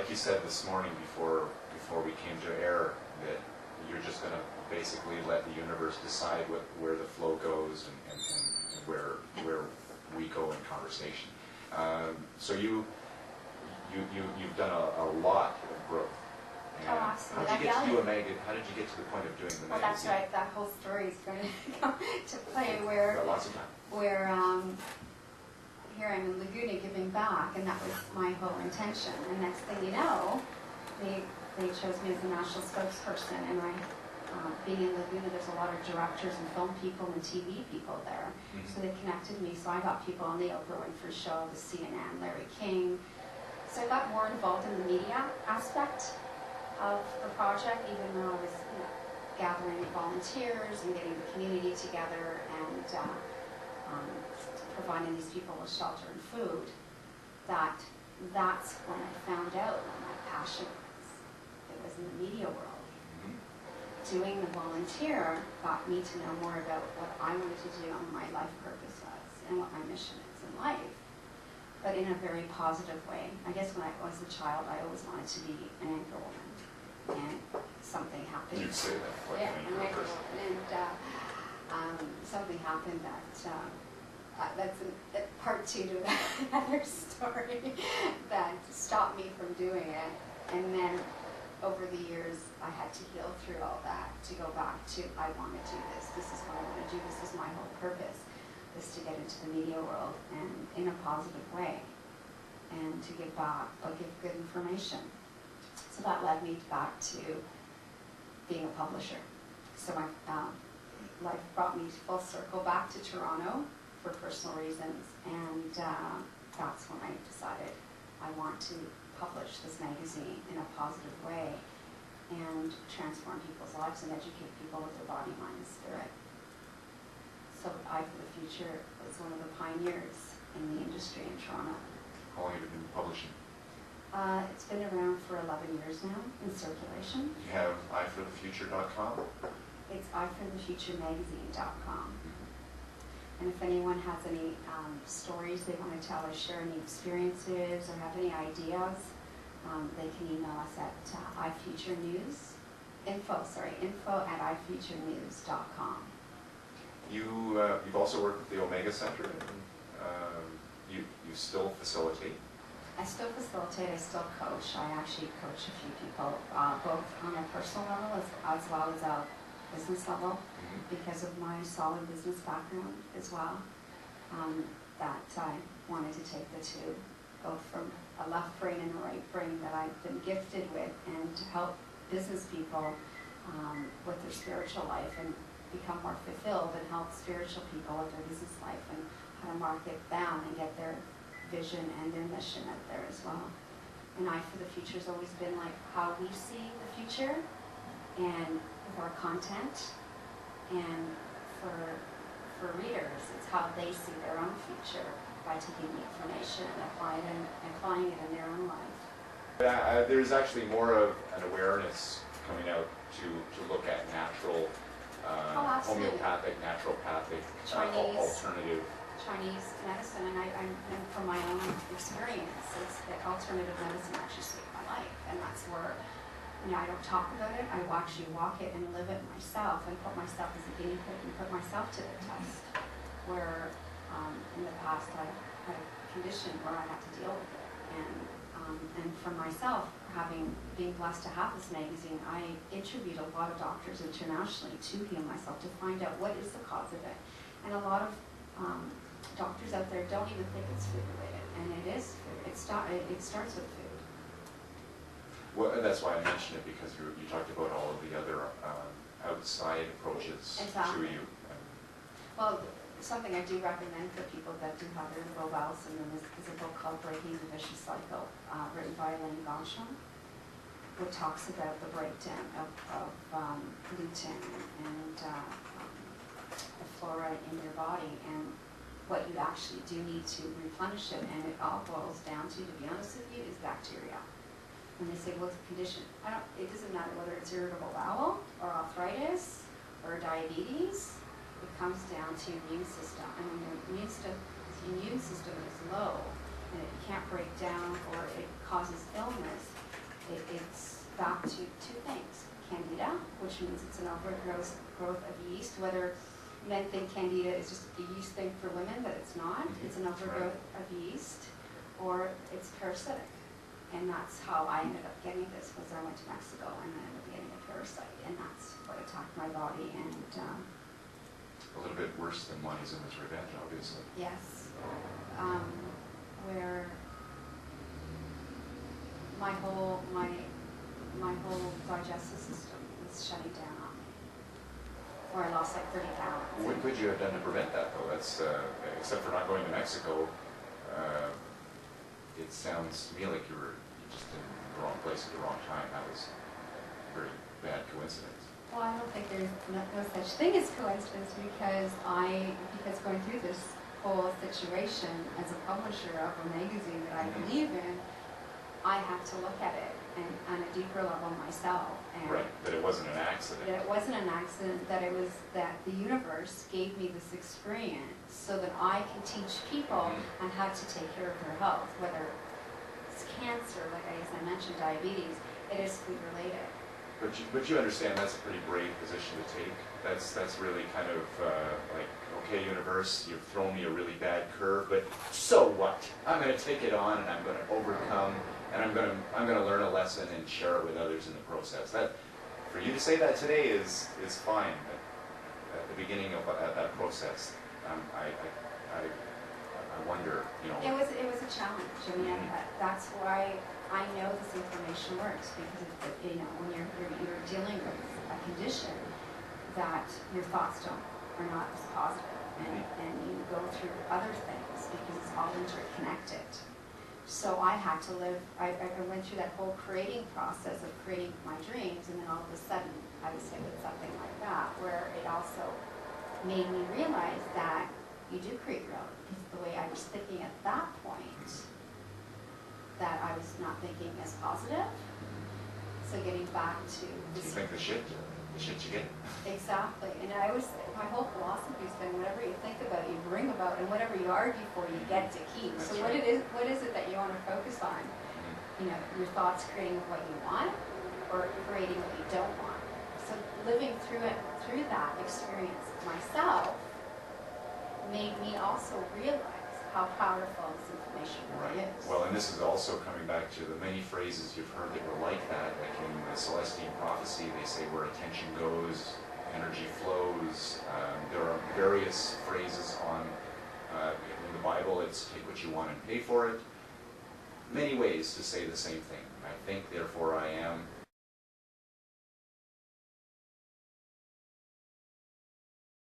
like you said this morning before we came to air, that you're just going to basically let the universe decide where the flow goes and where we go in conversation. So you've done a lot of growth. And Oh, absolutely. How did you get to do a magazine? How did you get to the point of doing the magazine? Well, that's right. That whole story is going to come to play where Got lots of time. Here I'm in Laguna giving back, and that was my whole intention. And next thing you know, they chose me as the national spokesperson, and being in Laguna, there's a lot of directors and film people and TV people there. Mm-hmm. So they connected me. So I got people on the Oprah Winfrey Show, the CNN, Larry King. So I got more involved in the media aspect of the project, even though I was gathering volunteers and getting the community together and providing these people with shelter and food. That's when I found out what my passion was. It was in the media world. Doing the volunteer got me to know more about what I wanted to do and what my life purpose was and what my mission is in life, but in a very positive way. I guess when I was a child, I always wanted to be an anchor woman, and something happened. You'd say that, like Yeah, an anchor person. And something happened that that's a part two to another story that stopped me from doing it, and then over the years, I had to heal through all that to go back to, I want to do this. This is what I want to do. This is my whole purpose, is to get into the media world and in a positive way, and to give back, but give good information. So that led me back to being a publisher. So my life brought me full circle back to Toronto for personal reasons, and that's when I decided I want to publish this magazine in a positive way and transform people's lives and educate people with their body, mind, and spirit. So I for the Future was one of the pioneers in the industry in Toronto. How long have you been publishing? It's been around for 11 years now in circulation. You have iforthefuture.com? It's iforthefuturemagazine.com. And if anyone has any stories they want to tell or share any experiences or have any ideas, they can email us at info@ifuturenews.com. You've also worked at the Omega Center, and you still facilitate? I still facilitate, I still coach. I actually coach a few people, both on a personal level as well as a business level, because of my solid business background as well, that I wanted to take the two, both from a left brain and a right brain that I've been gifted with, and to help business people with their spiritual life and become more fulfilled, and help spiritual people with their business life and how to market them and get their vision and their mission out there as well. And I for the Future has always been like how we see the future, and with our content, and for readers, it's how they see their own future by taking the information and applying it in their own life. There's actually more of an awareness coming out to look at natural, homeopathic, naturopathic, alternative. Chinese medicine, and from my own experience, it's that alternative medicine actually saved my life, and that's where, I don't talk about it, I actually walk it and live it myself, and put myself as a guinea pig and put myself to the test, where in the past I had a condition where I had to deal with it, and for myself, being blessed to have this magazine, I interviewed a lot of doctors internationally to heal myself, to find out what is the cause of it, and a lot of doctors out there don't even think it's food related, and it is food. It starts with food. Well, and that's why I mentioned it, because you talked about all of the other outside approaches to you. Well, something I do recommend for people that do have irritable bowel syndrome is a book called Breaking the Vicious Cycle, written by Elaine Gauchon, which talks about the breakdown of gluten and the flora in your body, and what you actually do need to replenish it, and it all boils down to be honest with you, is bacteria. When they say, what's the condition? It doesn't matter whether it's irritable bowel, or arthritis, or diabetes. It comes down to immune system. And when your immune system is low, and it can't break down, or it causes illness, it's back to two things. Candida, which means it's an overgrowth of yeast, whether men think Candida is just a yeast thing for women, but it's not. It's an overgrowth of yeast, or it's parasitic. And that's how I ended up getting this, was I went to Mexico and I ended up getting a parasite, and that's what attacked my body. And A little bit worse than Montezuma's revenge, obviously. yes, where my whole digestive system was shutting down on me, where I lost like 30 pounds. What could you have done to prevent that, though? That's except for not going to Mexico. It sounds to me like you were just in the wrong place at the wrong time. That was a very bad coincidence. Well, I don't think there's no such thing as coincidence, because going through this whole situation as a publisher of a magazine that I believe in, I have to look at it and on a deeper level myself. And right, that it wasn't an accident. that it wasn't an accident, that it was that the universe gave me this experience so that I can teach people on how to take care of their health, whether it's cancer, like I mentioned, diabetes, it is food related. But you understand that's a pretty brave position to take. That's really kind of like, okay, universe, you've thrown me a really bad curve, but so what? I'm going to take it on and I'm going to overcome, and I'm going to learn a lesson and share it with others in the process. That, for you to say that today is fine. But at the beginning of that process, I wonder, you know. It was a challenge. I mean, that's why I know this information works, because when you're dealing with a condition that your thoughts are not as positive, and you go through other things because it's all interconnected. So I had to live. I went through that whole creating process of creating my dreams, and then all of a sudden I was hit with something like that, where it also made me realize that you do create your own. Because the way I was thinking at that point, that I was not thinking as positive. So getting back to this. You think the shit you get? Exactly. And my whole philosophy has been, whatever you think about, you bring about, and whatever you argue for, you get to keep. That's so right. What is it that you want to focus on? Your thoughts creating what you want, or creating what you don't want. So living through that experience myself made me also realize how powerful this information really is. Well, and this is also coming back to the many phrases you've heard that were like that. Like in the Celestine prophecy, they say where attention goes, energy flows. There are various phrases in the Bible. It's take what you want and pay for it. Many ways to say the same thing. I think, therefore I am.